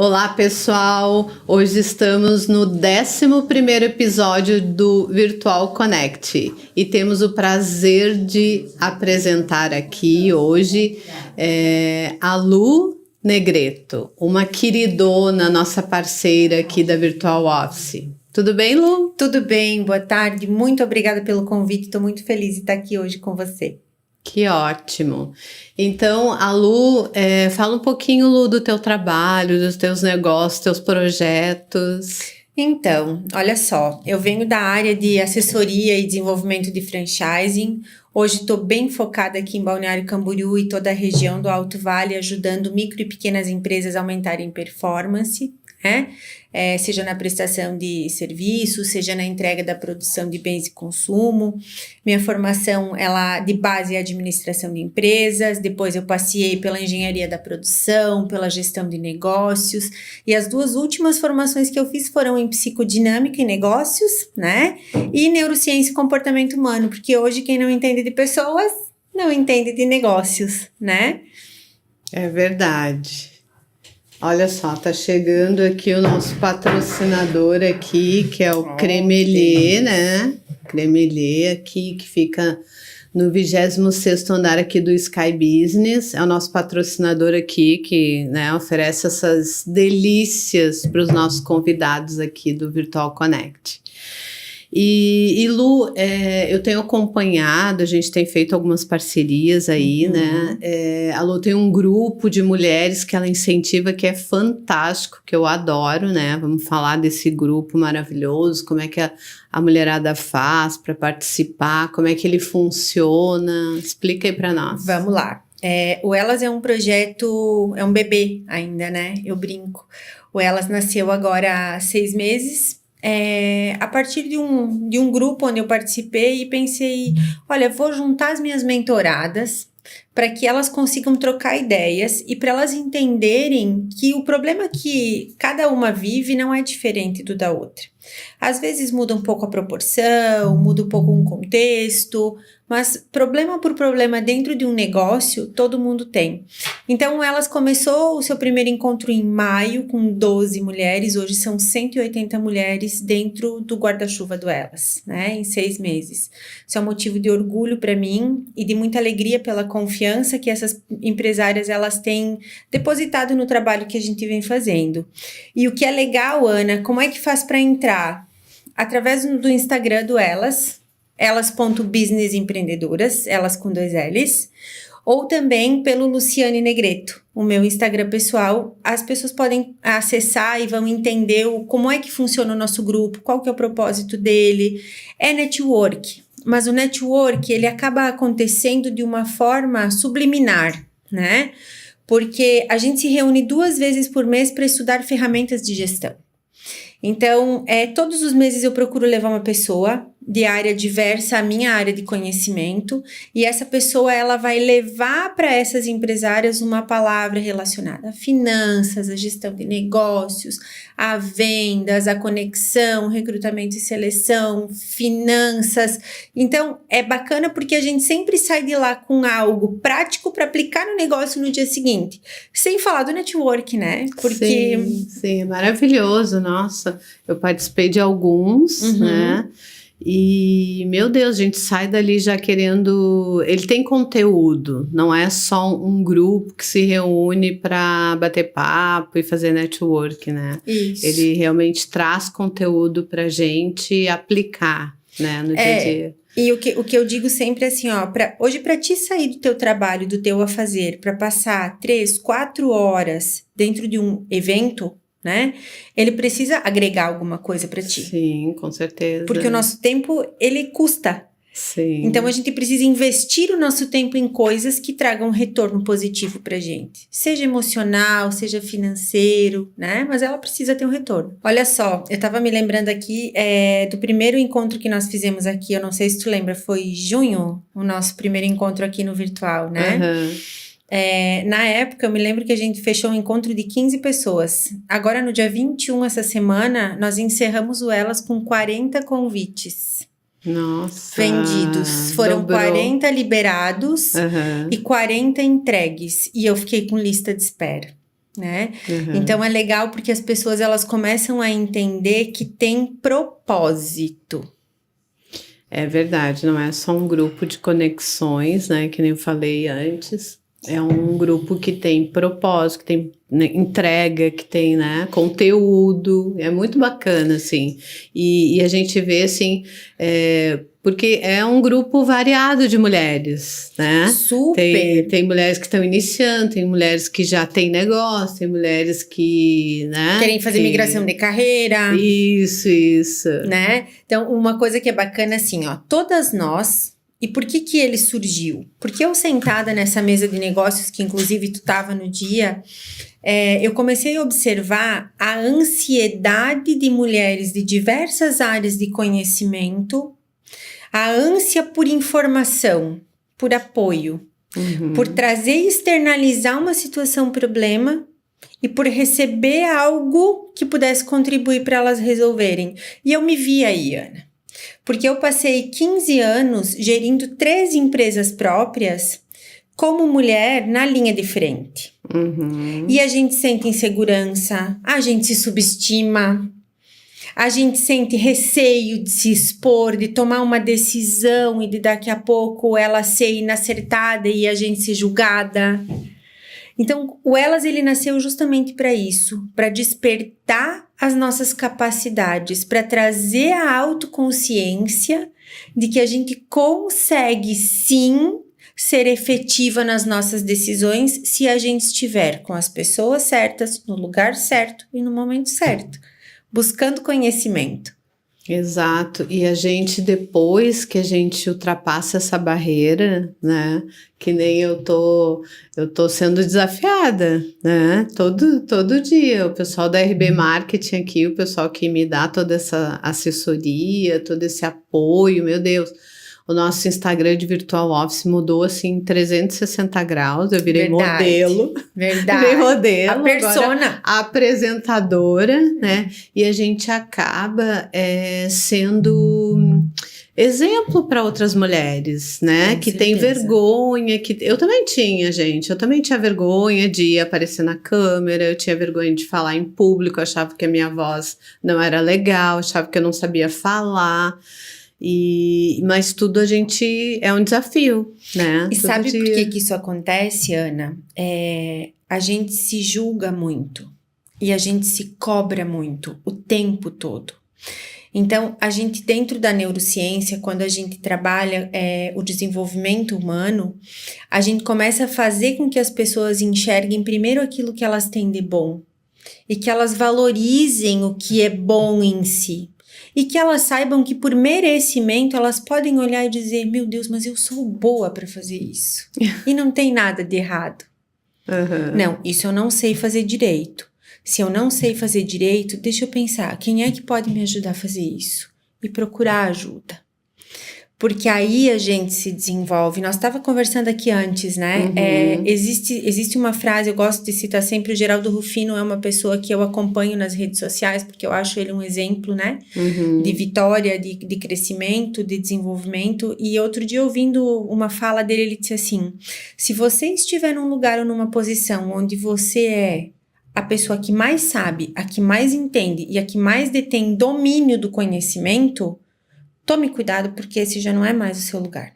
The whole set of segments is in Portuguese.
Olá, pessoal! Hoje estamos no 11º episódio do Virtual Connect e temos o prazer de apresentar aqui hoje a Lu Negretto, uma queridona, nossa parceira aqui da Virtual Office. Tudo bem, Lu? Tudo bem, boa tarde. Muito obrigada pelo convite. Estou muito feliz de estar aqui hoje com você. Que ótimo! Então, a Lu, fala um pouquinho, Lu, do teu trabalho, dos teus negócios, teus projetos. Então, olha só, eu venho da área de assessoria e desenvolvimento de franchising. Hoje estou bem focada aqui em Balneário Camboriú e toda a região do Alto Vale, ajudando micro e pequenas empresas a aumentarem performance, né? Seja na prestação de serviços, seja na entrega da produção de bens de consumo. Minha formação, ela de base é administração de empresas, depois eu passei pela engenharia da produção, pela gestão de negócios, e as duas últimas formações que eu fiz foram em psicodinâmica e negócios, né? E neurociência e comportamento humano, porque hoje quem não entende de pessoas, não entende de negócios, né? É verdade. Olha só, tá chegando aqui o nosso patrocinador aqui, que é o Cremelê, né? Cremelê aqui, que fica no 26º andar aqui do Sky Business. É o nosso patrocinador aqui, que, né, oferece essas delícias para os nossos convidados aqui do Virtual Connect. E Lu, eu tenho acompanhado, a gente tem feito algumas parcerias aí, né? A Lu tem um grupo de mulheres que ela incentiva, que é fantástico, que eu adoro, né? Vamos falar desse grupo maravilhoso, como é que a mulherada faz para participar, como é que ele funciona. Explica aí para nós. Vamos lá. O Elas é um projeto, é um bebê ainda, né? Eu brinco. O Elas nasceu agora há 6 meses. A partir de um grupo onde eu participei e pensei, olha, vou juntar as minhas mentoradas para que elas consigam trocar ideias e para elas entenderem que o problema que cada uma vive não é diferente do da outra. Às vezes muda um pouco a proporção, muda um pouco um contexto, mas problema por problema dentro de um negócio, todo mundo tem. Então, elas começou o seu primeiro encontro em maio com 12 mulheres, hoje são 180 mulheres dentro do guarda-chuva do Elas, né, em 6 meses. Isso é um motivo de orgulho para mim e de muita alegria pela confiança que essas empresárias elas têm depositado no trabalho que a gente vem fazendo. E o que é legal, Ana, como é que faz para entrar? Através do Instagram do elas.businessempreendedoras, elas com 2 L's, ou também pelo Luciane Negretto, o meu Instagram pessoal. As pessoas podem acessar e vão entender como é que funciona o nosso grupo, qual que é o propósito dele. É network, mas o network ele acaba acontecendo de uma forma subliminar, né? Porque a gente se reúne 2 vezes por mês para estudar ferramentas de gestão. Então, todos os meses eu procuro levar uma pessoa de área diversa à minha área de conhecimento, e essa pessoa ela vai levar para essas empresárias uma palavra relacionada a finanças, a gestão de negócios, a vendas, a conexão, recrutamento e seleção, finanças. Então, é bacana porque a gente sempre sai de lá com algo prático para aplicar no negócio no dia seguinte. Sem falar do network, né? Porque... Sim, é maravilhoso, nossa. Eu participei de alguns, né? E, meu Deus, a gente sai dali já querendo... Ele tem conteúdo, não é só um grupo que se reúne para bater papo e fazer network, né? Isso. Ele realmente traz conteúdo pra gente aplicar, né, no dia a dia. E o que eu digo sempre é assim, ó, hoje para ti sair do teu trabalho, do teu afazer, para passar 3, 4 horas dentro de um evento, né? Ele precisa agregar alguma coisa para ti. Sim, com certeza. Porque o nosso tempo, ele custa. Sim. Então, a gente precisa investir o nosso tempo em coisas que tragam um retorno positivo pra gente. Seja emocional, seja financeiro, né? Mas ela precisa ter um retorno. Olha só, eu tava me lembrando aqui do primeiro encontro que nós fizemos aqui. Eu não sei se tu lembra, foi junho, o nosso primeiro encontro aqui no virtual, né? Na época, eu me lembro que a gente fechou um encontro de 15 pessoas. Agora, no dia 21, essa semana, nós encerramos o Elas com 40 convites. Nossa, vendidos. Foram dobrou. 40 liberados e 40 entregues. E eu fiquei com lista de espera. né? Uhum. Então é legal porque as pessoas elas começam a entender que tem propósito. É verdade, não é só um grupo de conexões, né? Que nem eu falei antes. É um grupo que tem propósito, que tem, né, entrega, que tem, né, conteúdo. É muito bacana, assim. E a gente vê, assim, porque é um grupo variado de mulheres, né? Super! Tem mulheres que estão iniciando, tem mulheres que já têm negócio, tem mulheres que, né? Querem fazer migração de carreira. Isso. Né? Então, uma coisa que é bacana assim, ó, todas nós, e por que ele surgiu? Porque eu sentada nessa mesa de negócios, que inclusive tu tava no dia, eu comecei a observar a ansiedade de mulheres de diversas áreas de conhecimento, a ânsia por informação, por apoio, por trazer e externalizar uma situação, problema, e por receber algo que pudesse contribuir para elas resolverem. E eu me vi aí, Ana. Porque eu passei 15 anos gerindo 3 empresas próprias como mulher na linha de frente. E a gente sente insegurança, a gente se subestima, a gente sente receio de se expor, de tomar uma decisão e de daqui a pouco ela ser inacertada e a gente ser julgada. Então, o Elas, ele nasceu justamente para isso, para despertar as nossas capacidades, para trazer a autoconsciência de que a gente consegue sim ser efetiva nas nossas decisões se a gente estiver com as pessoas certas, no lugar certo e no momento certo, buscando conhecimento. Exato, e a gente, depois que a gente ultrapassa essa barreira, né, que nem eu tô sendo desafiada, né, todo dia, o pessoal da RB Marketing aqui, o pessoal que me dá toda essa assessoria, todo esse apoio, meu Deus, o nosso Instagram de Virtual Office mudou, assim, 360 graus, eu virei modelo. Verdade. Virei modelo. A persona. Agora, apresentadora, né? E a gente acaba sendo exemplo para outras mulheres, né? Com que certeza. tem vergonha, que eu também tinha, gente. Eu também tinha vergonha de aparecer na câmera, eu tinha vergonha de falar em público, eu achava que a minha voz não era legal, achava que eu não sabia falar. Mas tudo a gente é um desafio, né? E todo sabe dia. por que isso acontece, Ana? A gente se julga muito e a gente se cobra muito o tempo todo. Então, a gente dentro da neurociência, quando a gente trabalha o desenvolvimento humano, a gente começa a fazer com que as pessoas enxerguem primeiro aquilo que elas têm de bom e que elas valorizem o que é bom em si. E que elas saibam que por merecimento elas podem olhar e dizer, meu Deus, mas eu sou boa para fazer isso. E não tem nada de errado. Não, isso eu não sei fazer direito. Se eu não sei fazer direito, deixa eu pensar, quem é que pode me ajudar a fazer isso? E procurar ajuda. Porque aí a gente se desenvolve. Nós estávamos conversando aqui antes, né? Existe uma frase, eu gosto de citar sempre, o Geraldo Rufino é uma pessoa que eu acompanho nas redes sociais, porque eu acho ele um exemplo, né? De vitória, de crescimento, de desenvolvimento. E outro dia, ouvindo uma fala dele, ele disse assim, se você estiver num lugar ou numa posição onde você é a pessoa que mais sabe, a que mais entende e a que mais detém domínio do conhecimento, tome cuidado porque esse já não é mais o seu lugar.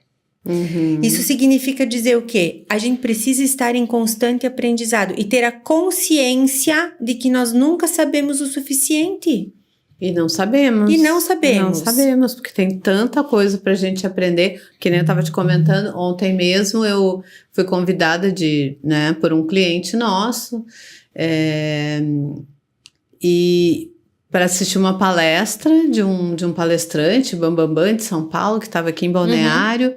Isso significa dizer o quê? A gente precisa estar em constante aprendizado e ter a consciência de que nós nunca sabemos o suficiente. E não sabemos. Não sabemos, porque tem tanta coisa pra gente aprender. Que nem eu tava te comentando, ontem mesmo eu fui convidada por um cliente nosso e para assistir uma palestra de um palestrante, Bambambam, de São Paulo, que estava aqui em Balneário,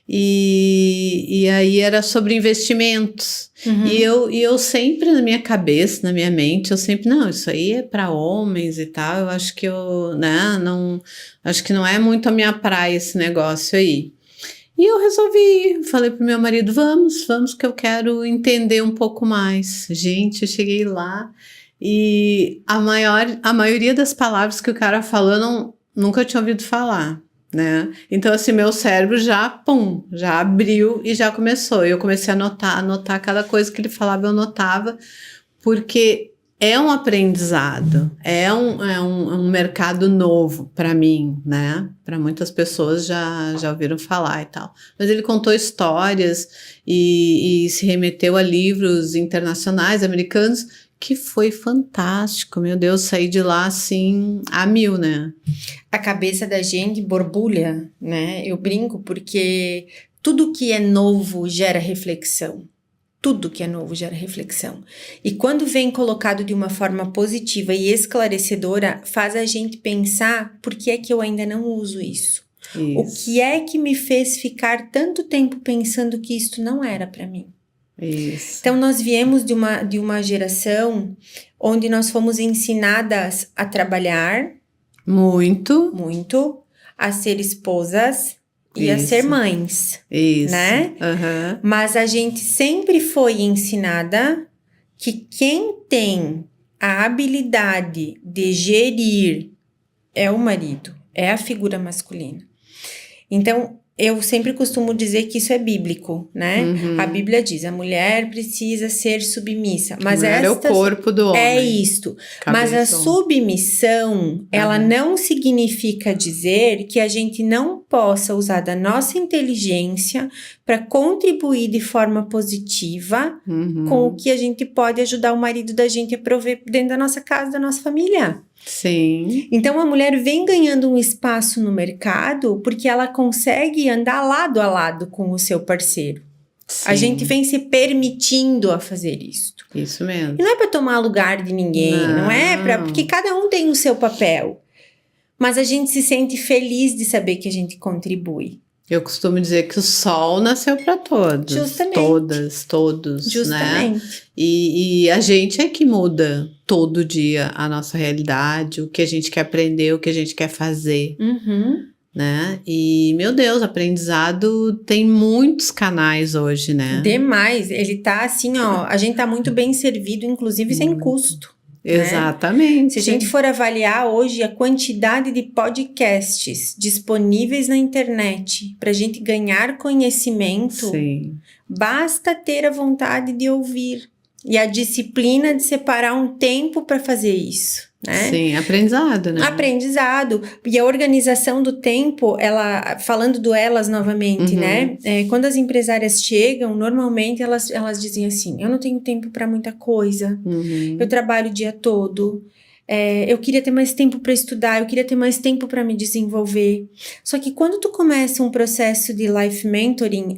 e aí era sobre investimentos. E eu sempre, na minha cabeça, na minha mente, eu sempre, não, isso aí é para homens e tal, eu acho que acho que não é muito a minha praia esse negócio aí. E eu falei pro meu marido, vamos, que eu quero entender um pouco mais. Gente, eu cheguei lá, e a maioria das palavras que o cara falou eu nunca tinha ouvido falar, né? Então, assim, meu cérebro já abriu e já começou. Eu comecei a anotar cada coisa que ele falava, eu anotava, porque é um aprendizado, é um mercado novo para mim, né? Para muitas pessoas já ouviram falar e tal. Mas ele contou histórias e se remeteu a livros internacionais, americanos, que foi fantástico. Meu Deus, saí de lá assim a mil, né? A cabeça da gente borbulha, né? Eu brinco porque tudo que é novo gera reflexão. Tudo que é novo gera reflexão. E quando vem colocado de uma forma positiva e esclarecedora, faz a gente pensar por que é que eu ainda não uso isso. O que é que me fez ficar tanto tempo pensando que isto não era para mim? Isso. Então, nós viemos de uma geração onde nós fomos ensinadas a trabalhar muito, a ser esposas e a ser mães, né? Uhum. Mas a gente sempre foi ensinada que quem tem a habilidade de gerir é o marido, é a figura masculina. Então, eu sempre costumo dizer que isso é bíblico, né? Uhum. A Bíblia diz, a mulher precisa ser submissa. Mas é o corpo do homem. É isto. Mas a submissão, ela não significa dizer que a gente não possa usar da nossa inteligência para contribuir de forma positiva com o que a gente pode ajudar o marido da gente a prover dentro da nossa casa, da nossa família. Sim. Então, a mulher vem ganhando um espaço no mercado porque ela consegue andar lado a lado com o seu parceiro. Sim. A gente vem se permitindo a fazer isto. Isso mesmo. E não é para tomar lugar de ninguém, não é para... Porque cada um tem o seu papel. Mas a gente se sente feliz de saber que a gente contribui. Eu costumo dizer que o sol nasceu para todos. Justamente. Todos, justamente. Né? E a gente é que muda todo dia a nossa realidade, o que a gente quer aprender, o que a gente quer fazer. Né? E, meu Deus, aprendizado tem muitos canais hoje, né? Demais. Ele tá assim, ó, a gente tá muito bem servido, inclusive sem custo. Exatamente. Né? Se a gente for avaliar hoje a quantidade de podcasts disponíveis na internet para a gente ganhar conhecimento, Sim. Basta ter a vontade de ouvir e a disciplina de separar um tempo para fazer isso. Né? Sim, aprendizado, né? Aprendizado. E a organização do tempo, ela, falando do elas novamente, né? Quando as empresárias chegam, normalmente elas dizem assim, eu não tenho tempo para muita coisa, eu trabalho o dia todo, eu queria ter mais tempo para estudar, eu queria ter mais tempo para me desenvolver. Só que quando tu começa um processo de life mentoring,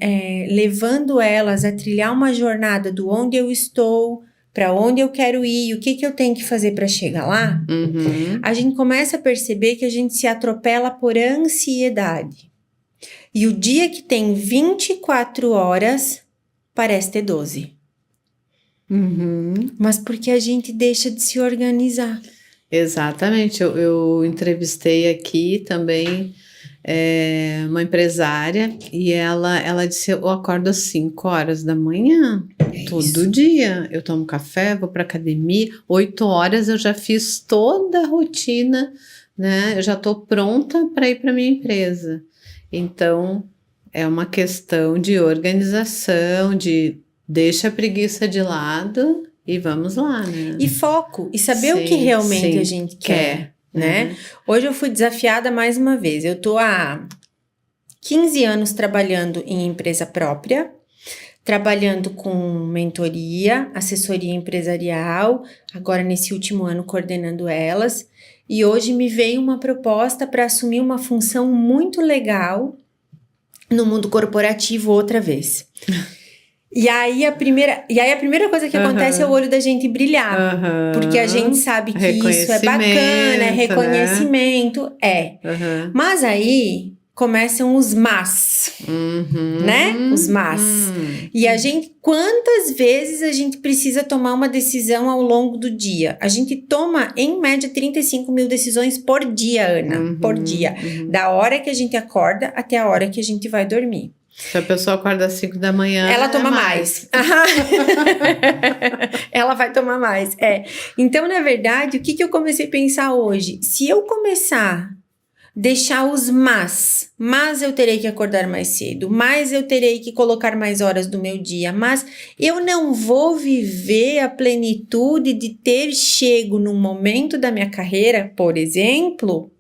levando elas a trilhar uma jornada do onde eu estou, para onde eu quero ir, o que eu tenho que fazer para chegar lá, a gente começa a perceber que a gente se atropela por ansiedade. E o dia que tem 24 horas, parece ter 12. Mas porque a gente deixa de se organizar. Exatamente. Eu entrevistei aqui também uma empresária e ela disse, eu acordo às 5 horas da manhã, todo dia, eu tomo café, vou para academia, 8 horas eu já fiz toda a rotina, né? Eu já estou pronta para ir para minha empresa. Então, é uma questão de organização, de deixa a preguiça de lado e vamos lá, né? E foco, e saber o que realmente a gente quer. Né? Hoje eu fui desafiada mais uma vez. Eu tô há 15 anos trabalhando em empresa própria, trabalhando com mentoria, assessoria empresarial, agora nesse último ano coordenando elas, e hoje me veio uma proposta para assumir uma função muito legal no mundo corporativo outra vez. E aí a primeira coisa que acontece é o olho da gente brilhar. Porque a gente sabe que isso é bacana, é reconhecimento, Mas aí começam os mas, né? Os mas. E a gente, quantas vezes a gente precisa tomar uma decisão ao longo do dia? A gente toma, em média, 35 mil decisões por dia, Ana. Por dia. Da hora que a gente acorda até a hora que a gente vai dormir. Se a pessoa acorda às 5 da manhã, ela toma mais. Ela vai tomar mais. Então, na verdade, o que eu comecei a pensar hoje? Se eu começar deixar os mas eu terei que acordar mais cedo, mas eu terei que colocar mais horas do meu dia, mas eu não vou viver a plenitude de ter chego num momento da minha carreira, por exemplo,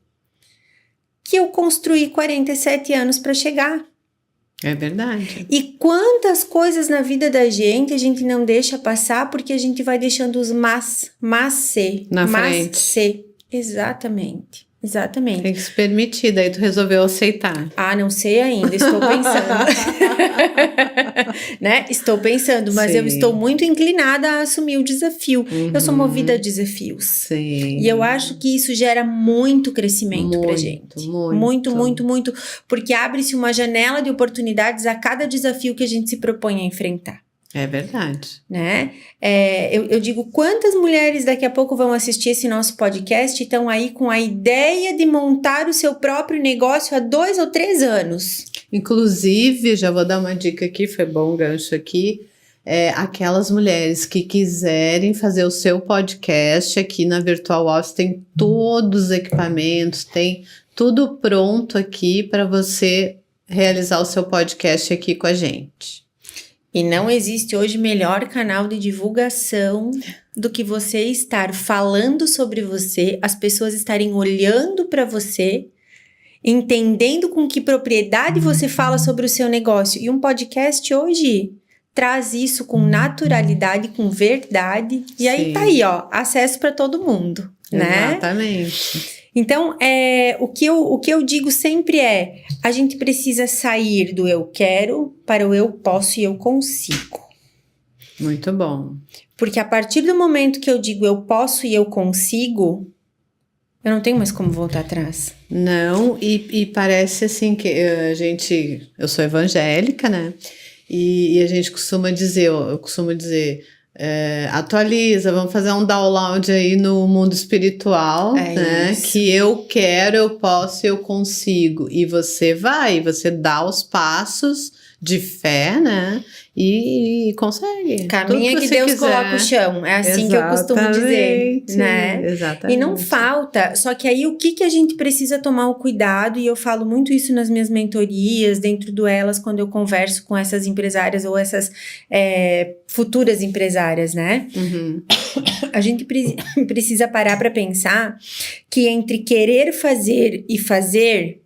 que eu construí 47 anos para chegar. É verdade. E quantas coisas na vida da gente a gente não deixa passar porque a gente vai deixando os mas se, Na mas frente. se. Exatamente. Tem que se permitir, daí tu resolveu aceitar. Ah, não sei ainda, estou pensando. Né? Estou pensando, mas eu estou muito inclinada a assumir o desafio. Eu sou movida a desafios. Sim. E eu acho que isso gera muito crescimento pra gente. Muito. Porque abre-se uma janela de oportunidades a cada desafio que a gente se propõe a enfrentar. É verdade. Né? Eu digo, quantas mulheres daqui a pouco vão assistir esse nosso podcast e estão aí com a ideia de montar o seu próprio negócio há 2 ou 3 anos? Inclusive, já vou dar uma dica aqui, foi bom o gancho aqui, aquelas mulheres que quiserem fazer o seu podcast aqui na Virtual Office, tem todos os equipamentos, tem tudo pronto aqui para você realizar o seu podcast aqui com a gente. E não existe hoje melhor canal de divulgação do que você estar falando sobre você, as pessoas estarem olhando para você, entendendo com que propriedade você fala sobre o seu negócio. E um podcast hoje traz isso com naturalidade, com verdade. E aí tá aí, ó, acesso para todo mundo, né? Exatamente. Então, o que eu digo sempre a gente precisa sair do eu quero para o eu posso e eu consigo. Muito bom. Porque a partir do momento que eu digo eu posso e eu consigo, eu não tenho mais como voltar atrás. Não, e parece assim que eu sou evangélica, né? E a gente costuma dizer, eu costumo dizer... atualiza, vamos fazer um download aí no mundo espiritual, né? Isso. Que eu quero, eu posso, eu consigo. E você dá os passos de fé, né? E consegue. Caminha que Deus coloca o chão. É assim que eu costumo dizer, né? Exatamente. E não falta. Só que aí o que a gente precisa tomar o cuidado, e eu falo muito isso nas minhas mentorias, dentro do Elas, quando eu converso com essas empresárias ou essas futuras empresárias, né? Uhum. A gente precisa parar para pensar que entre querer fazer e fazer,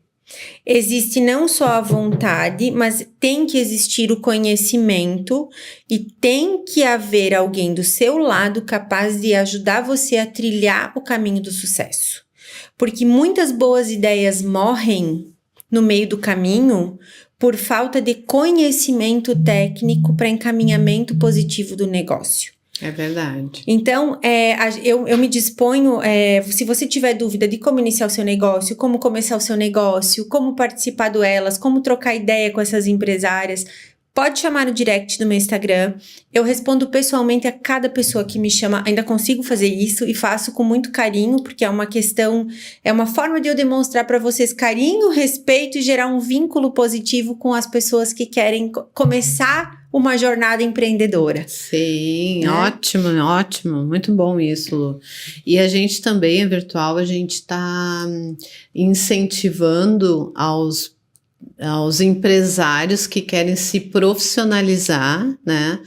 existe não só a vontade, mas tem que existir o conhecimento e tem que haver alguém do seu lado capaz de ajudar você a trilhar o caminho do sucesso. Porque muitas boas ideias morrem no meio do caminho por falta de conhecimento técnico para encaminhamento positivo do negócio. É verdade. Então, eu me disponho, se você tiver dúvida de como iniciar o seu negócio, como começar o seu negócio, como participar do Elas, como trocar ideia com essas empresárias, pode chamar no direct do meu Instagram. Eu respondo pessoalmente a cada pessoa que me chama. Ainda consigo fazer isso e faço com muito carinho, porque é uma forma de eu demonstrar para vocês carinho, respeito e gerar um vínculo positivo com as pessoas que querem começar uma jornada empreendedora. Sim, ótimo, muito bom isso, Lu. E a gente também, a Virtual, a gente está incentivando aos empresários que querem se profissionalizar, né?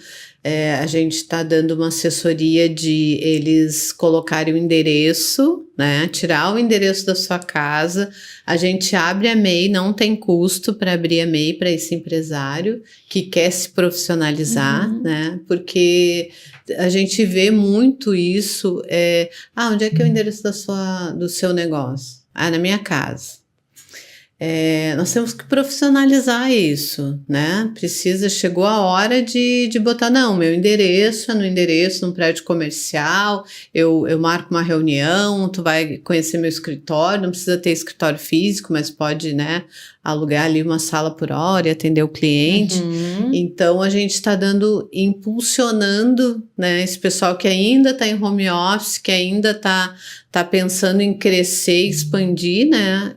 A gente está dando uma assessoria de eles colocarem o endereço, né? Tirar o endereço da sua casa. A gente abre a MEI, não tem custo para abrir a MEI para esse empresário que quer se profissionalizar, né? Porque a gente vê muito isso. Onde é que é o endereço do seu negócio? Na minha casa. Nós temos que profissionalizar isso, né? Chegou a hora de botar, não, meu endereço é no endereço, num prédio comercial, eu marco uma reunião, tu vai conhecer meu escritório, não precisa ter escritório físico, mas pode, né, alugar ali uma sala por hora e atender o cliente. Então, a gente está impulsionando, né, esse pessoal que ainda está em home office, que ainda está tá pensando em crescer, expandir, né?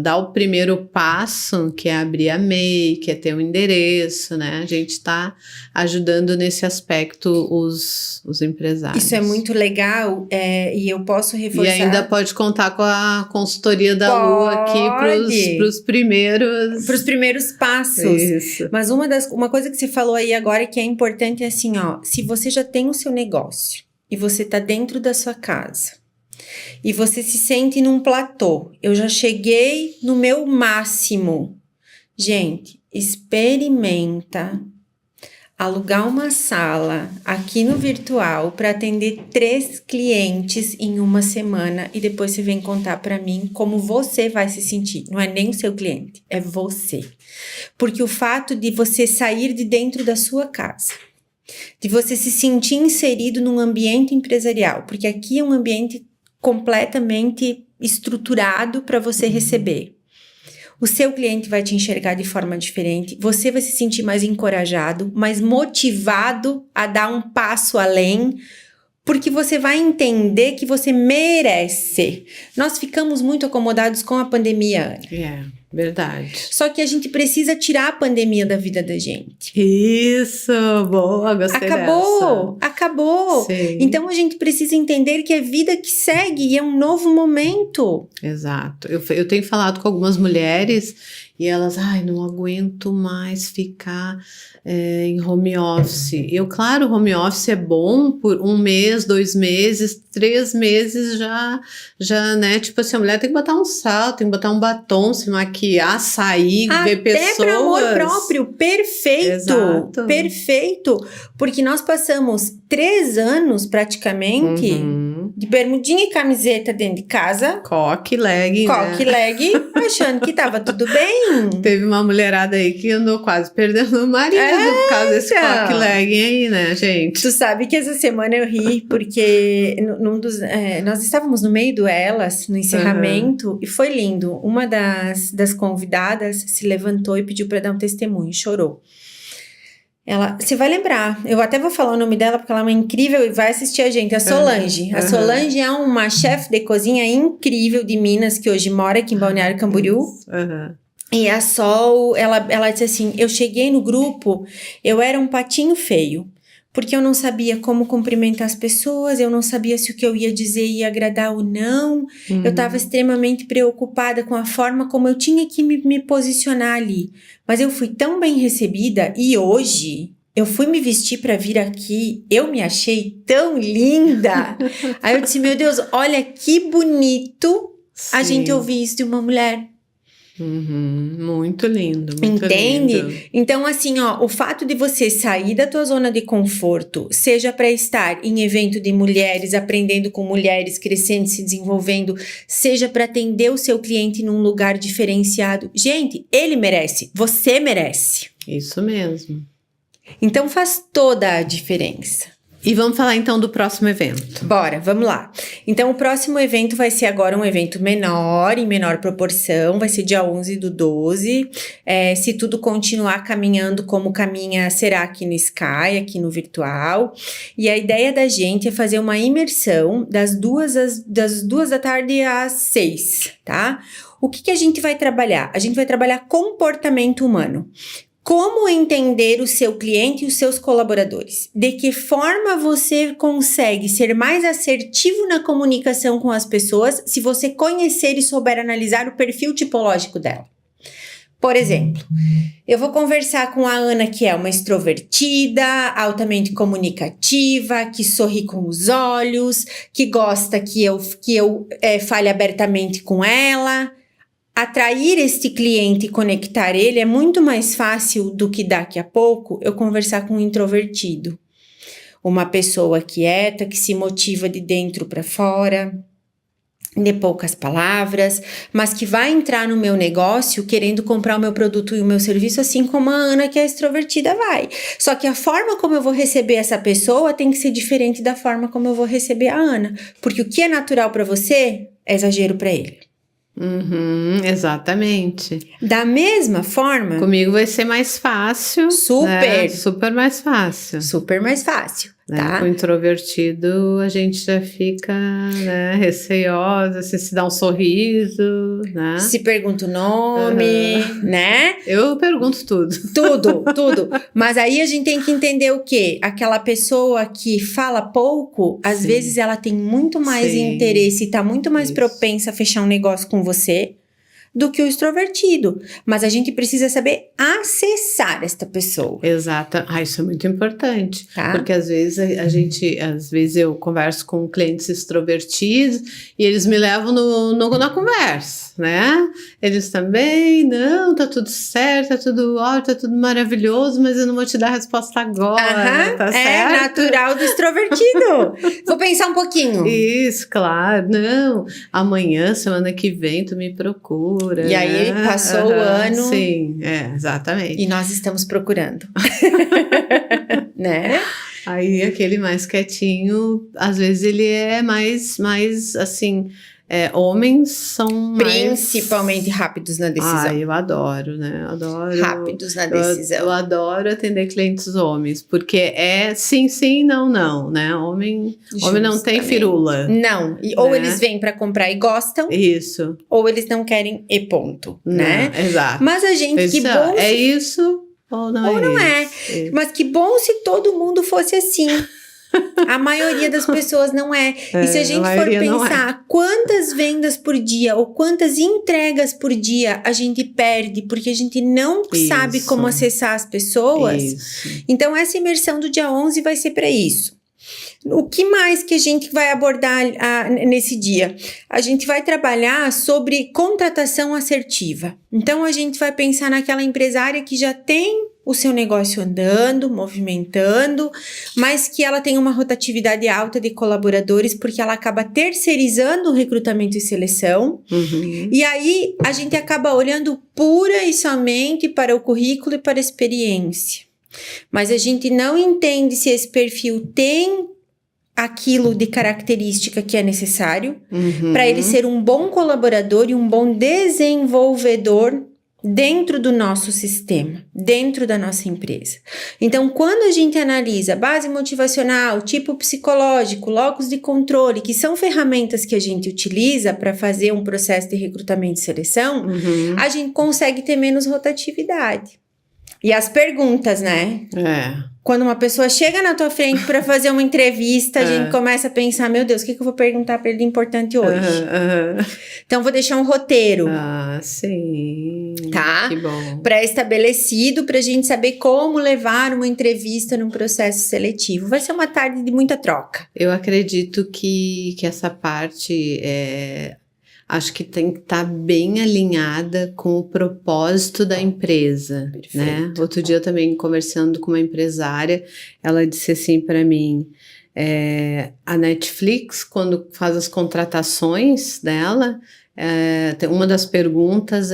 Dar o primeiro passo, que é abrir a MEI, que é ter um endereço, né? A gente está ajudando nesse aspecto os empresários. Isso é muito legal, e eu posso reforçar. E ainda pode contar com a consultoria da Lu aqui para os primeiros passos. Isso. Mas uma coisa que você falou aí agora que é importante é assim, ó, se você já tem o seu negócio e você tá dentro da sua casa e você se sente num platô, eu já cheguei no meu máximo. Gente, experimenta alugar uma sala aqui no virtual para atender 3 clientes em uma semana e depois você vem contar para mim como você vai se sentir. Não é nem o seu cliente, é você. Porque o fato de você sair de dentro da sua casa, de você se sentir inserido num ambiente empresarial, porque aqui é um ambiente completamente estruturado para você receber. O seu cliente vai te enxergar de forma diferente, você vai se sentir mais encorajado, mais motivado a dar um passo além, porque você vai entender que você merece. Nós ficamos muito acomodados com a pandemia. Verdade. Só que a gente precisa tirar a pandemia da vida da gente. Isso, boa, gostei dessa. Acabou. Sim. Então a gente precisa entender que é vida que segue e é um novo momento. Exato. Eu tenho falado com algumas mulheres e elas, não aguento mais ficar em home office. Claro, home office é bom por 1 mês, 2 meses, 3 meses já, né? Tipo assim, a mulher tem que botar um salto, tem que botar um batom, se maquiar, sair, ver pessoas. Até para amor próprio, perfeito. Exato. Perfeito. Porque nós passamos 3 anos praticamente de bermudinha e camiseta dentro de casa. Coque, leg, achando que tava tudo bem. Teve uma mulherada aí que andou quase perdendo o marido por causa desse coque legging aí, né, gente? Tu sabe que essa semana eu ri porque nós estávamos no meio do Elas, no encerramento, e foi lindo. Uma das convidadas se levantou e pediu para dar um testemunho, chorou. Você vai lembrar, eu até vou falar o nome dela porque ela é uma incrível e vai assistir a gente, a Solange. A Solange é uma chefe de cozinha incrível de Minas, que hoje mora aqui em Balneário Camboriú. E a Sol, ela disse assim, eu cheguei no grupo, eu era um patinho feio, porque eu não sabia como cumprimentar as pessoas, eu não sabia se o que eu ia dizer ia agradar ou não, eu estava extremamente preocupada com a forma como eu tinha que me posicionar ali, mas eu fui tão bem recebida e hoje eu fui me vestir para vir aqui, eu me achei tão linda, aí eu disse, meu Deus, olha que bonito a gente ouvir isso de uma mulher. Muito lindo, muito Entende? lindo. Então, assim, o fato de você sair da tua zona de conforto, seja para estar em evento de mulheres, aprendendo com mulheres, crescendo, se desenvolvendo, seja para atender o seu cliente num lugar diferenciado. Gente, ele merece, você merece. Isso mesmo. Então, faz toda a diferença. E vamos falar então do próximo evento. Bora, vamos lá. Então, o próximo evento vai ser agora um evento menor, em menor proporção, vai ser dia 11/12. Se tudo continuar caminhando como caminha, será aqui no Sky, aqui no virtual. E a ideia da gente é fazer uma imersão das 2 da tarde às 6, tá? O que a gente vai trabalhar? A gente vai trabalhar comportamento humano. Como entender o seu cliente e os seus colaboradores? De que forma você consegue ser mais assertivo na comunicação com as pessoas se você conhecer e souber analisar o perfil tipológico dela? Por exemplo, eu vou conversar com a Ana, que é uma extrovertida, altamente comunicativa, que sorri com os olhos, que gosta que eu fale abertamente com ela. Atrair este cliente e conectar ele é muito mais fácil do que daqui a pouco eu conversar com um introvertido. Uma pessoa quieta, que se motiva de dentro para fora, de poucas palavras, mas que vai entrar no meu negócio querendo comprar o meu produto e o meu serviço, assim como a Ana, que é extrovertida, vai. Só que a forma como eu vou receber essa pessoa tem que ser diferente da forma como eu vou receber a Ana. Porque o que é natural para você é exagero para ele. Exatamente. Da mesma forma... Comigo vai ser mais fácil. Super. Né? Super mais fácil. Super mais fácil. né? Tá. Com o introvertido, a gente já fica, né, receosa, se dá um sorriso, né? Se pergunta o nome, né? Eu pergunto tudo. Tudo. Mas aí a gente tem que entender o quê? Aquela pessoa que fala pouco, às Sim. vezes ela tem muito mais Sim. interesse e tá muito mais Isso. propensa a fechar um negócio com você do que o extrovertido. Mas a gente precisa saber acessar esta pessoa. Exato. Isso é muito importante. Tá. Porque às vezes às vezes eu converso com clientes extrovertidos e eles me levam na conversa, né? Eles também, não, tá tudo certo, tá tudo ótimo, tá tudo maravilhoso, mas eu não vou te dar a resposta agora, tá É certo? natural do extrovertido. Vou pensar um pouquinho. Isso, claro. Não, amanhã, semana que vem, tu me procura. E aí, né? passou o ano. Sim, exatamente. E nós estamos procurando. Né? Aí aquele mais quietinho, às vezes ele é mais assim, homens são mais... Principalmente rápidos na decisão. Eu adoro, né? Adoro. Rápidos na decisão. Eu adoro atender clientes homens, porque é sim, não, né? Homem não tem firula. Não, ou né? eles vêm para comprar e gostam, Isso. ou eles não querem e ponto, né? Exato. Mas a gente, que bom É isso ou não ou é não isso? é. Mas que bom se todo mundo fosse assim. A maioria das pessoas não é. E se a gente for pensar quantas vendas por dia ou quantas entregas por dia a gente perde porque a gente não sabe como acessar as pessoas. Isso. Então essa imersão do dia 11 vai ser para isso. O que mais que a gente vai abordar nesse dia? A gente vai trabalhar sobre contratação assertiva. Então a gente vai pensar naquela empresária que já tem o seu negócio andando, movimentando, mas que ela tem uma rotatividade alta de colaboradores porque ela acaba terceirizando o recrutamento e seleção. Uhum. E aí a gente acaba olhando pura e somente para o currículo e para a experiência. Mas a gente não entende se esse perfil tem aquilo de característica que é necessário para ele ser um bom colaborador e um bom desenvolvedor dentro do nosso sistema, dentro da nossa empresa. Então, quando a gente analisa base motivacional, tipo psicológico, locus de controle, que são ferramentas que a gente utiliza para fazer um processo de recrutamento e seleção, a gente consegue ter menos rotatividade. E as perguntas, né? Quando uma pessoa chega na tua frente para fazer uma entrevista, a gente começa a pensar, meu Deus, o que eu vou perguntar para ele de importante hoje? Então, vou deixar um roteiro. Sim. Tá? Que bom. Pré-estabelecido pra gente saber como levar uma entrevista num processo seletivo. Vai ser uma tarde de muita troca. Eu acredito que essa parte acho que tem que estar bem alinhada com o propósito da empresa, né? Outro dia eu também conversando com uma empresária, ela disse assim para mim, a Netflix, quando faz as contratações dela, uma das perguntas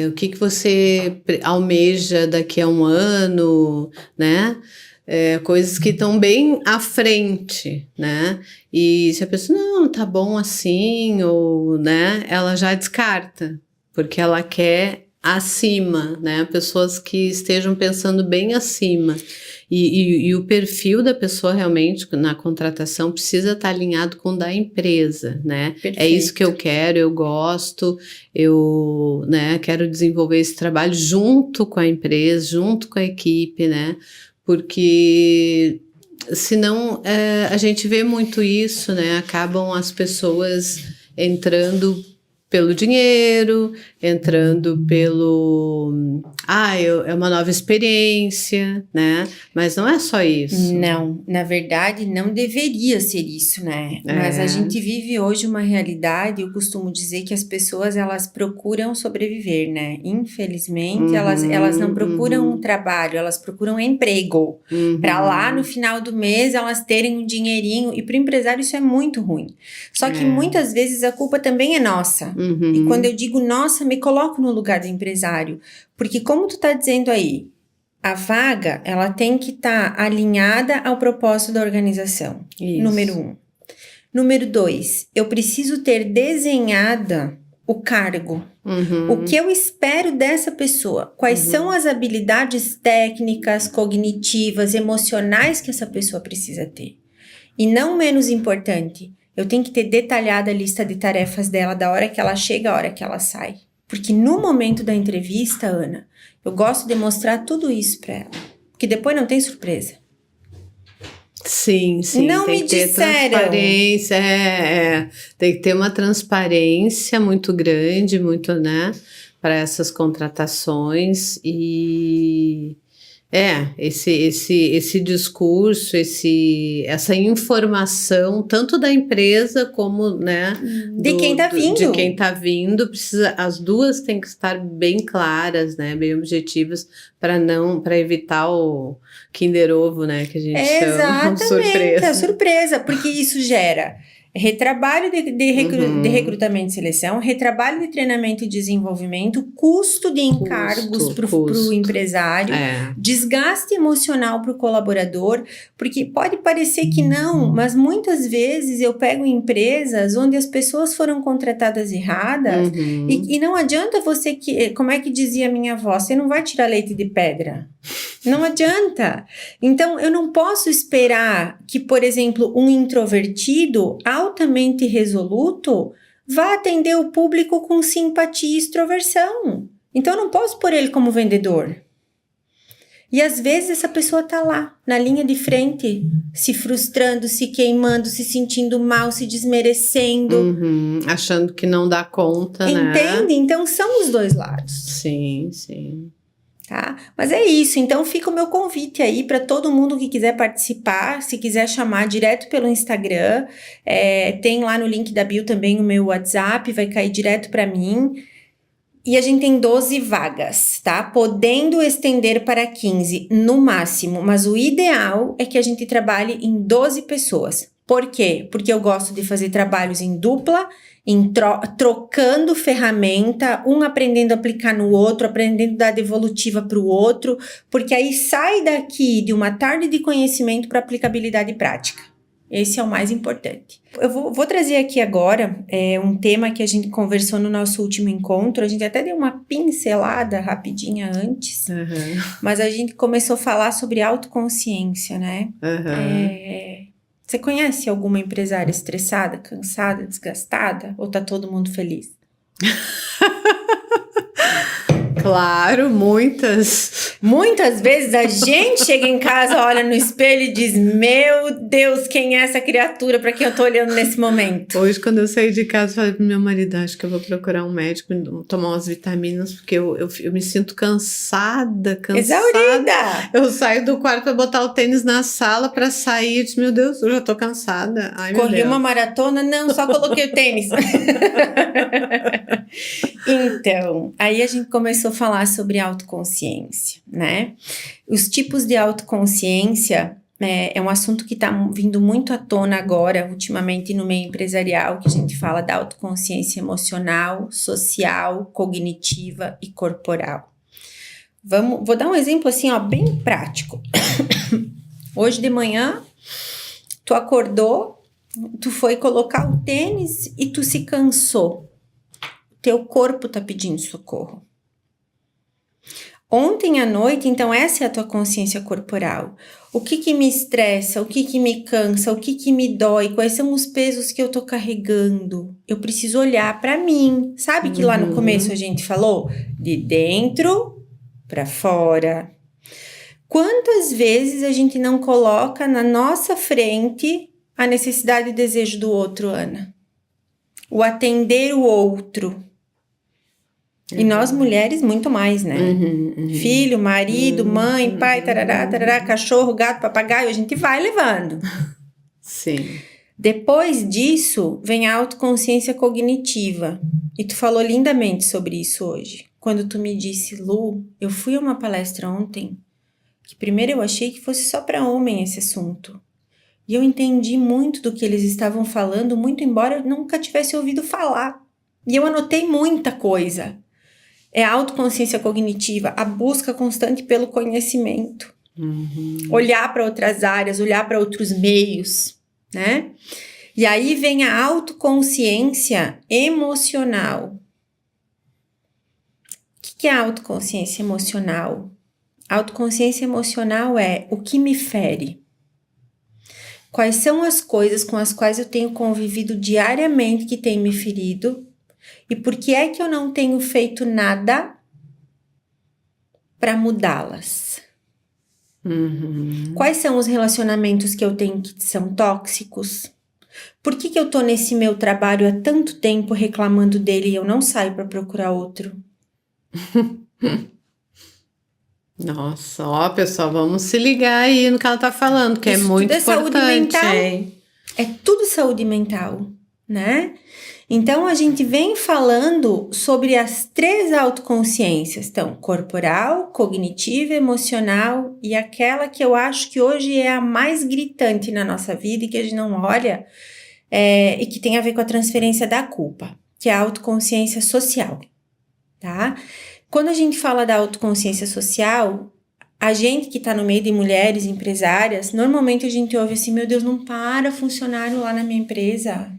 o que você almeja daqui a um ano, né? Coisas que estão bem à frente, né? E se a pessoa, não, tá bom assim, ou, né? Ela já descarta, porque ela quer acima, né? Pessoas que estejam pensando bem acima. E o perfil da pessoa realmente na contratação precisa estar alinhado com o da empresa, né? Perfeito. É isso que eu quero, eu gosto, eu, né, quero desenvolver esse trabalho junto com a empresa, junto com a equipe, né? Porque senão a gente vê muito isso, né? Acabam as pessoas entrando pelo dinheiro, entrando pelo... é uma nova experiência, né? Mas não é só isso. Não, na verdade não deveria ser isso, né? Mas a gente vive hoje uma realidade, eu costumo dizer que as pessoas, elas procuram sobreviver, né? Infelizmente, elas não procuram um trabalho, elas procuram emprego. Para lá, no final do mês, elas terem um dinheirinho. E para o empresário isso é muito ruim. Só que muitas vezes a culpa também é nossa. E quando eu digo nossa, me coloco no lugar do empresário. Porque como tu tá dizendo aí, a vaga, ela tem que estar alinhada ao propósito da organização. Isso. Número 1. Número 2, eu preciso ter desenhada o cargo. Uhum. O que eu espero dessa pessoa? Quais são as habilidades técnicas, cognitivas, emocionais que essa pessoa precisa ter? E não menos importante, eu tenho que ter detalhada a lista de tarefas dela, da hora que ela chega à hora que ela sai. Porque no momento da entrevista, Ana, eu gosto de mostrar tudo isso para ela. Porque depois não tem surpresa. Sim, Não tem me que ter disseram. transparência, tem que ter uma transparência muito grande, muito, né, para essas contratações e esse discurso, essa informação, tanto da empresa como, né, De quem tá vindo. de quem tá vindo, precisa, as duas têm que estar bem claras, né, bem objetivas, para evitar o Kinder Ovo, né, que a gente chama, Exatamente, surpresa. a surpresa, porque isso gera retrabalho de recrutamento e seleção, retrabalho de treinamento e desenvolvimento, custo de encargos para o empresário, desgaste emocional para o colaborador, porque pode parecer que não, mas muitas vezes eu pego empresas onde as pessoas foram contratadas erradas e não adianta você, como é que dizia minha avó, você não vai tirar leite de pedra. Não adianta. Então, eu não posso esperar que, por exemplo, um introvertido altamente resoluto vá atender o público com simpatia e extroversão. Então, eu não posso pôr ele como vendedor. E às vezes essa pessoa tá lá, na linha de frente, se frustrando, se queimando, se sentindo mal, se desmerecendo. Achando que não dá conta, né? Entende? Então, são os dois lados. Sim, sim. Tá? Mas é isso, então fica o meu convite aí para todo mundo que quiser participar, se quiser chamar direto pelo Instagram, tem lá no link da bio também o meu WhatsApp, vai cair direto para mim, e a gente tem 12 vagas, tá? Podendo estender para 15 no máximo, mas o ideal é que a gente trabalhe em 12 pessoas. Por quê? Porque eu gosto de fazer trabalhos em dupla, trocando ferramenta, um aprendendo a aplicar no outro, aprendendo a dar devolutiva para o outro, porque aí sai daqui de uma tarde de conhecimento para aplicabilidade prática. Esse é o mais importante. Eu vou trazer aqui agora um tema que a gente conversou no nosso último encontro, a gente até deu uma pincelada rapidinha antes, mas a gente começou a falar sobre autoconsciência, né? Você conhece alguma empresária estressada, cansada, desgastada? Ou tá todo mundo feliz? Claro, muitas. Muitas vezes a gente chega em casa, olha no espelho e diz: meu Deus, quem é essa criatura para quem eu tô olhando nesse momento? Hoje, quando eu saí de casa, falei pro meu marido, acho que eu vou procurar um médico, tomar umas vitaminas, porque eu me sinto cansada. Exaurida! Eu saio do quarto pra botar o tênis na sala pra sair, eu disse, meu Deus, eu já tô cansada. Ai, meu Corri Deus. uma maratona? Não, só coloquei o tênis. Então, aí a gente começou a falar sobre autoconsciência, né? Os tipos de autoconsciência é um assunto que está vindo muito à tona agora, ultimamente, no meio empresarial, que a gente fala da autoconsciência emocional, social, cognitiva e corporal. Vou dar um exemplo assim, ó, bem prático. Hoje de manhã, tu acordou, tu foi colocar o tênis e tu se cansou. Teu corpo tá pedindo socorro. Ontem à noite, então essa é a tua consciência corporal. O que me estressa, o que me cansa, o que me dói, quais são os pesos que eu tô carregando? Eu preciso olhar para mim. Sabe que lá no começo a gente falou? De dentro para fora. Quantas vezes a gente não coloca na nossa frente a necessidade e desejo do outro, Ana? O atender o outro. E nós mulheres muito mais, né? Filho, marido, mãe, pai, tarará, tarará, cachorro, gato, papagaio, a gente vai levando. Sim. Depois disso, vem a autoconsciência cognitiva. E tu falou lindamente sobre isso hoje. Quando tu me disse, Lu, eu fui a uma palestra ontem, que primeiro eu achei que fosse só para homem esse assunto. E eu entendi muito do que eles estavam falando, muito embora eu nunca tivesse ouvido falar. E eu anotei muita coisa. É a autoconsciência cognitiva, a busca constante pelo conhecimento. Olhar para outras áreas, olhar para outros meios, né? E aí vem a autoconsciência emocional. que é a autoconsciência emocional? A autoconsciência emocional é o que me fere. Quais são as coisas com as quais eu tenho convivido diariamente que têm me ferido? E por que é que eu não tenho feito nada para mudá-las? Quais são os relacionamentos que eu tenho que são tóxicos? Por que eu tô nesse meu trabalho há tanto tempo reclamando dele e eu não saio para procurar outro? Nossa, ó, pessoal, vamos se ligar aí no que ela tá falando, que Isso é muito tudo é saúde importante, mental. hein? É tudo saúde mental, né? Então, a gente vem falando sobre as 3 autoconsciências. Então, corporal, cognitiva, emocional e aquela que eu acho que hoje é a mais gritante na nossa vida e que a gente não olha, e que tem a ver com a transferência da culpa, que é a autoconsciência social, tá? Quando a gente fala da autoconsciência social, a gente que tá no meio de mulheres empresárias, normalmente a gente ouve assim, meu Deus, não para funcionário lá na minha empresa.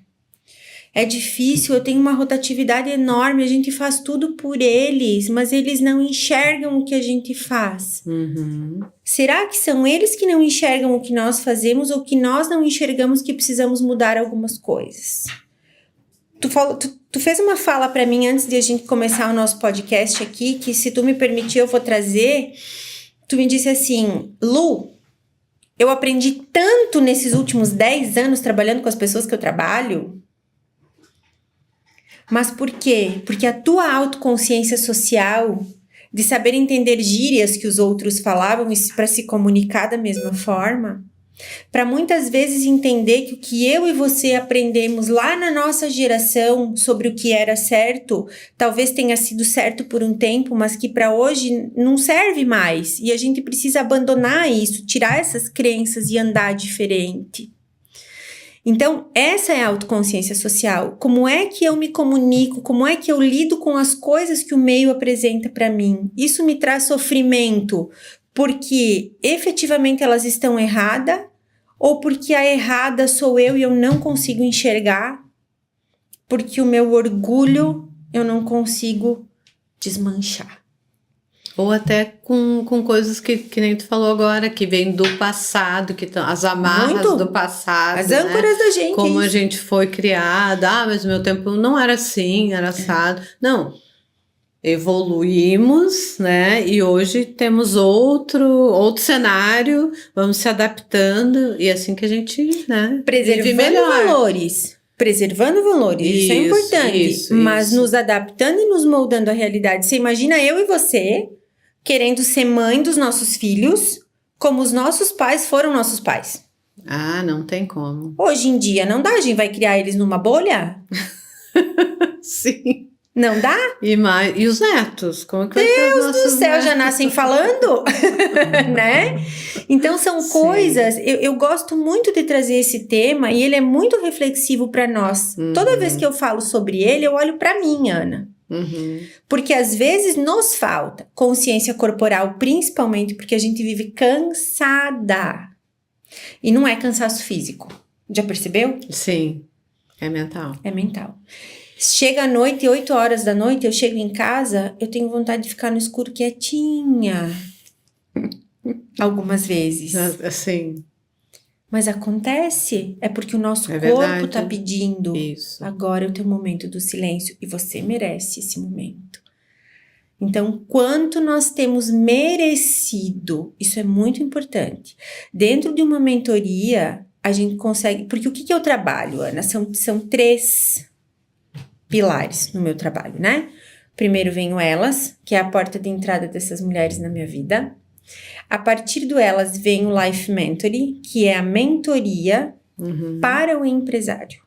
É difícil, eu tenho uma rotatividade enorme, a gente faz tudo por eles, mas eles não enxergam o que a gente faz. Será que são eles que não enxergam o que nós fazemos ou que nós não enxergamos que precisamos mudar algumas coisas? Tu fez uma fala para mim antes de a gente começar o nosso podcast aqui, que se tu me permitir eu vou trazer. Tu me disse assim, Lu, eu aprendi tanto nesses últimos 10 anos trabalhando com as pessoas que eu trabalho. Mas por quê? Porque a tua autoconsciência social, de saber entender gírias que os outros falavam para se comunicar da mesma forma, para muitas vezes entender que o que eu e você aprendemos lá na nossa geração sobre o que era certo, talvez tenha sido certo por um tempo, mas que para hoje não serve mais. E a gente precisa abandonar isso, tirar essas crenças e andar diferente. Então, essa é a autoconsciência social. Como é que eu me comunico? Como é que eu lido com as coisas que o meio apresenta para mim? Isso me traz sofrimento porque efetivamente elas estão erradas ou porque a errada sou eu e eu não consigo enxergar? Porque o meu orgulho eu não consigo desmanchar. Ou até com coisas que nem tu falou agora, que vem do passado, que estão as amarras Muito. do passado, As âncoras da gente. Como é a isso. gente foi criada, mas o meu tempo não era assim, era assado. Não, evoluímos, né? E hoje temos outro cenário, vamos se adaptando, e é assim que a gente, né, vive melhor. Preservando valores, isso é Isso, importante. Mas isso. nos adaptando e nos moldando à realidade. Você imagina eu e você querendo ser mãe dos nossos filhos como os nossos pais foram nossos pais. Ah, não tem como. Hoje em dia não dá, a gente vai criar eles numa bolha? Sim. Não dá? E os netos? Como que vai ser os Deus nossos do céu, netos? já nascem falando, né? Então são Sim. coisas, eu gosto muito de trazer esse tema e ele é muito reflexivo para nós. Toda vez que eu falo sobre ele, eu olho para mim, Ana. Porque às vezes nos falta consciência corporal, principalmente porque a gente vive cansada. E não é cansaço físico. Já percebeu? Sim, é mental. É mental. Chega à noite, 8 horas da noite, eu chego em casa, eu tenho vontade de ficar no escuro quietinha. Algumas vezes. Assim, Mas acontece. É porque o nosso É corpo verdade. tá pedindo. isso. Agora é o teu momento do silêncio. E você merece esse momento. Então, quanto nós temos merecido, isso é muito importante. Dentro de uma mentoria, a gente consegue... Porque o que eu trabalho, Ana? São 3 pilares no meu trabalho, né? Primeiro vem o Elas, que é a porta de entrada dessas mulheres na minha vida. A partir do Elas vem o Life Mentoring, que é a mentoria para o empresário.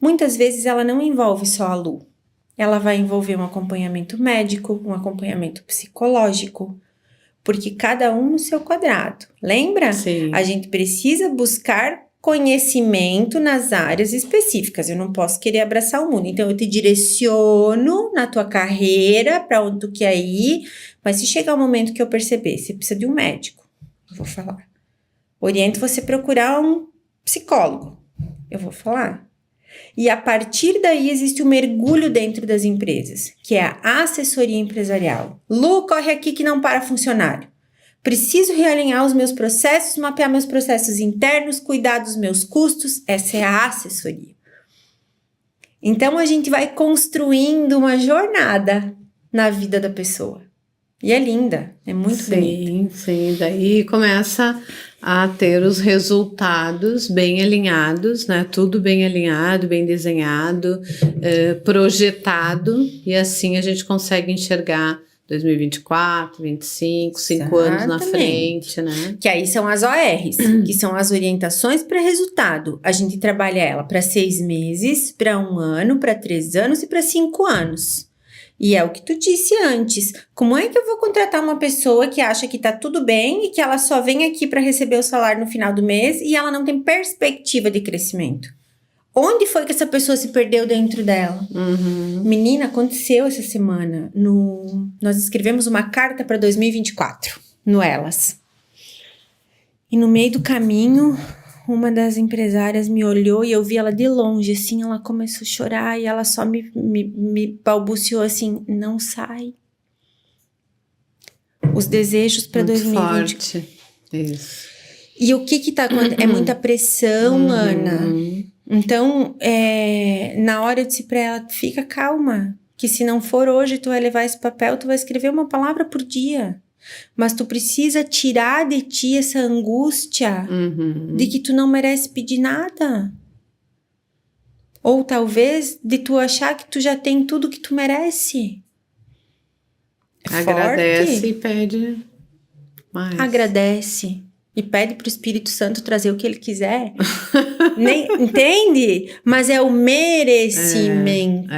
Muitas vezes ela não envolve só a Lu. Ela vai envolver um acompanhamento médico, um acompanhamento psicológico, porque cada um no seu quadrado. Lembra? Sim. A gente precisa buscar conhecimento nas áreas específicas. Eu não posso querer abraçar o mundo. Então, eu te direciono na tua carreira, para onde tu quer ir, mas se chegar o momento que eu perceber, você precisa de um médico, eu vou falar. Oriento você procurar um psicólogo, eu vou falar. E a partir daí existe um mergulho dentro das empresas, que é a assessoria empresarial. Lu, corre aqui que não para funcionário. Preciso realinhar os meus processos, mapear meus processos internos, cuidar dos meus custos. Essa é a assessoria. Então, a gente vai construindo uma jornada na vida da pessoa. E é linda, é muito bonita. Sim, daí começa a ter os resultados bem alinhados, né? Tudo bem alinhado, bem desenhado, projetado, e assim a gente consegue enxergar 2024, 25, 5 anos na frente, né? Que aí são as ORs, que são as orientações para resultado. A gente trabalha ela para 6 meses, para 1 ano, para 3 anos e para 5 anos. E é o que tu disse antes. Como é que eu vou contratar uma pessoa que acha que tá tudo bem e que ela só vem aqui para receber o salário no final do mês e ela não tem perspectiva de crescimento? Onde foi que essa pessoa se perdeu dentro dela? Menina, aconteceu essa semana. Nós escrevemos uma carta para 2024 no Elas. E no meio do caminho, uma das empresárias me olhou e eu vi ela de longe, assim, ela começou a chorar e ela só me balbuciou assim, não sai. Os desejos para 2020. Forte. Isso. E o que tá acontecendo? É muita pressão, Ana. Então, na hora eu disse pra ela, fica calma, que se não for hoje, tu vai levar esse papel, tu vai escrever uma palavra por dia. Mas tu precisa tirar de ti essa angústia de que tu não merece pedir nada. Ou talvez de tu achar que tu já tem tudo que tu merece. Agradece forte. E pede mais. Agradece. E pede pro Espírito Santo trazer o que ele quiser. Entende? Mas é o merecimento.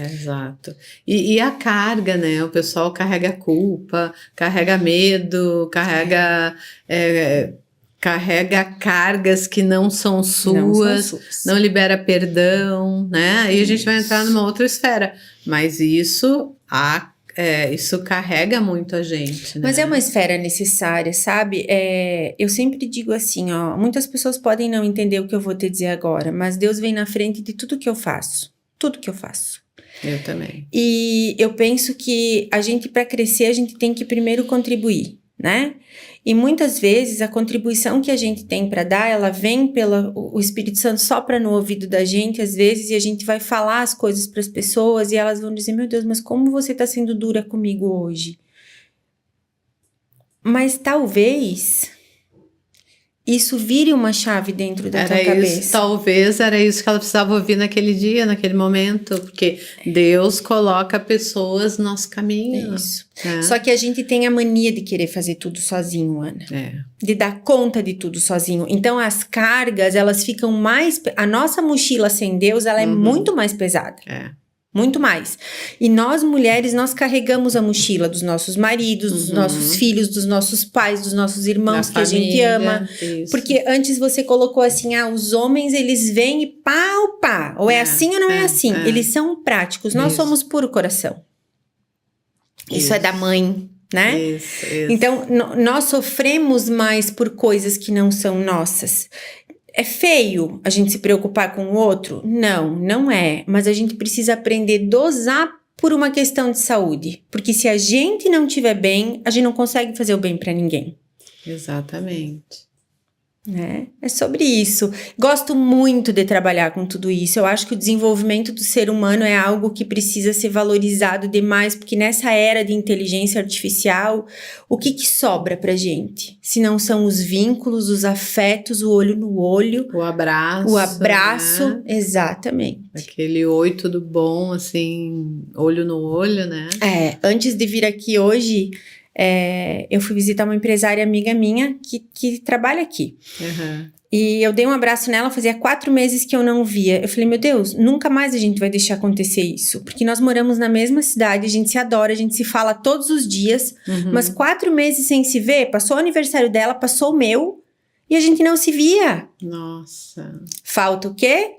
Exato. E a carga, né? O pessoal carrega culpa, carrega medo, carrega cargas que não são suas, não libera perdão, né? E a gente vai entrar numa outra esfera. Mas isso carrega muito a gente, né? Mas é uma esfera necessária, sabe? Eu sempre digo assim, ó, muitas pessoas podem não entender o que eu vou te dizer agora, mas Deus vem na frente de tudo que eu faço. Tudo que eu faço. Eu também. E eu penso que a gente, para crescer, a gente tem que primeiro contribuir, né? E muitas vezes a contribuição que a gente tem para dar, ela vem pelo Espírito Santo sopra no ouvido da gente, às vezes, e a gente vai falar as coisas para as pessoas e elas vão dizer, meu Deus, mas como você está sendo dura comigo hoje? Mas talvez isso vire uma chave dentro da tua cabeça. Talvez era isso que ela precisava ouvir naquele dia, naquele momento, porque Deus coloca pessoas no nosso caminho. Isso. Só que a gente tem a mania de querer fazer tudo sozinho, Ana. De dar conta de tudo sozinho. Então as cargas, elas ficam mais... A nossa mochila sem Deus, ela é muito mais pesada. Muito mais. E nós, mulheres, nós carregamos a mochila dos nossos maridos, dos nossos filhos, dos nossos pais, dos nossos irmãos que família, a gente ama. Isso. Porque antes você colocou assim, os homens, eles vêm e pá. Ou é assim ou não é assim. Eles são práticos. Nós somos puro coração. Isso é da mãe, né? Isso. Então, nós sofremos mais por coisas que não são nossas. É feio a gente se preocupar com o outro? Não, não é. Mas a gente precisa aprender a dosar por uma questão de saúde. Porque se a gente não estiver bem, a gente não consegue fazer o bem para ninguém. Exatamente. É sobre isso. Gosto muito de trabalhar com tudo isso. Eu acho que o desenvolvimento do ser humano é algo que precisa ser valorizado demais, porque nessa era de inteligência artificial, o que sobra pra gente? Se não são os vínculos, os afetos, o olho no olho. O abraço. O abraço, né? Exatamente. Aquele oi, tudo bom, assim, olho no olho, né? Antes de vir aqui hoje... eu fui visitar uma empresária amiga minha que trabalha aqui. E eu dei um abraço nela, fazia 4 meses que eu não via. Eu falei, meu Deus, nunca mais a gente vai deixar acontecer isso. Porque nós moramos na mesma cidade, a gente se adora, a gente se fala todos os dias. Mas 4 meses sem se ver, passou o aniversário dela, passou o meu, e a gente não se via. Nossa. Falta o quê?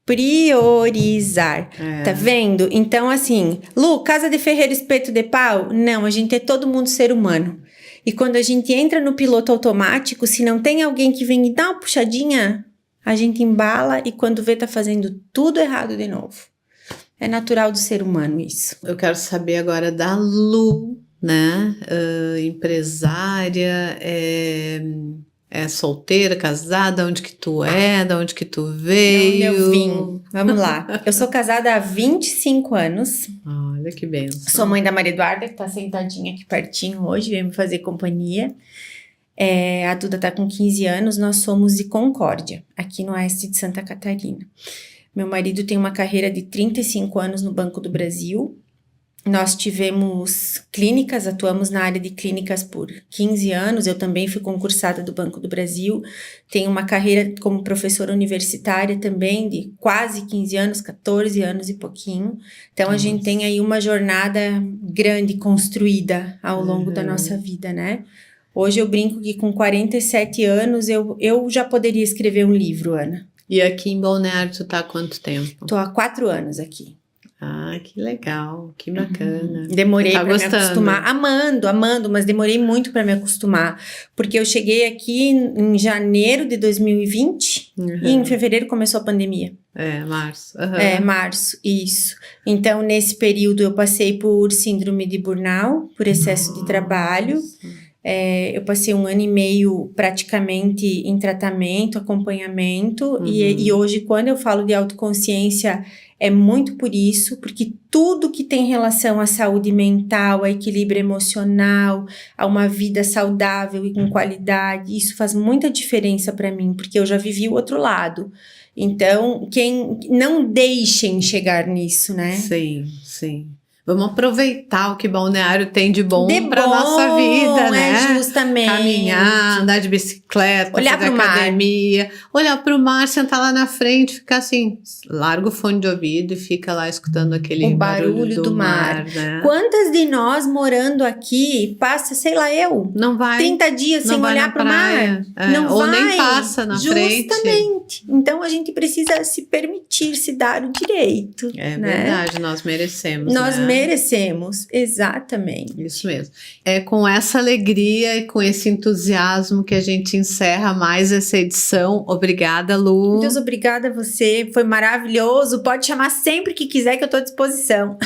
Priorizar, tá vendo? Então assim, Lu, casa de ferreiro, espeto de pau? Não, a gente é todo mundo ser humano. E quando a gente entra no piloto automático, se não tem alguém que vem e dá uma puxadinha, a gente embala e quando vê tá fazendo tudo errado de novo. É natural do ser humano isso. Eu quero saber agora da Lu, né? Empresária, é solteira, casada? Onde que tu é? Da onde que tu veio? De onde eu vim? Vamos lá. Eu sou casada há 25 anos. Olha que benção. Sou mãe da Maria Eduarda, que tá sentadinha aqui pertinho hoje, veio me fazer companhia. A Duda tá com 15 anos, nós somos de Concórdia, aqui no oeste de Santa Catarina. Meu marido tem uma carreira de 35 anos no Banco do Brasil. Nós tivemos clínicas, atuamos na área de clínicas por 15 anos. Eu também fui concursada do Banco do Brasil. Tenho uma carreira como professora universitária também de quase 15 anos, 14 anos e pouquinho. Então, a gente tem aí uma jornada grande construída ao longo da nossa vida, né? Hoje eu brinco que com 47 anos eu já poderia escrever um livro, Ana. E aqui em Balneário tu tá há quanto tempo? Tô há 4 anos aqui. Ah, que legal, que bacana. Demorei Tá para me acostumar. Amando, mas demorei muito para me acostumar. Porque eu cheguei aqui em janeiro de 2020 e em fevereiro começou a pandemia. Março. Março, isso. Então, nesse período eu passei por síndrome de burnout, por excesso de trabalho. Eu passei 1 ano e meio praticamente em tratamento, acompanhamento. E hoje, quando eu falo de autoconsciência, é muito por isso, porque tudo que tem relação à saúde mental, a equilíbrio emocional, a uma vida saudável e com qualidade, isso faz muita diferença para mim, porque eu já vivi o outro lado. Então, quem não deixem chegar nisso, né? Sim, sim. Vamos aproveitar o que Balneário tem de bom para nossa vida, né? Justamente. Caminhar, andar de bicicleta, olhar fazer pro academia, olhar para o mar, sentar lá na frente, ficar assim, larga o fone de ouvido e fica lá escutando aquele o barulho do mar. Né? Quantas de nós morando aqui passa, sei lá, não vai 30 dias sem olhar para o mar? Não ou vai. Nem passa na frente. Justamente. Então a gente precisa se permitir, se dar o direito. É né? verdade, nós merecemos. Nós né? merecemos, exatamente. Isso mesmo. É com essa alegria e com esse entusiasmo que a gente encerra mais essa edição. Obrigada, Lu. Deus, obrigada a você. Foi maravilhoso. Pode chamar sempre que quiser que eu estou à disposição.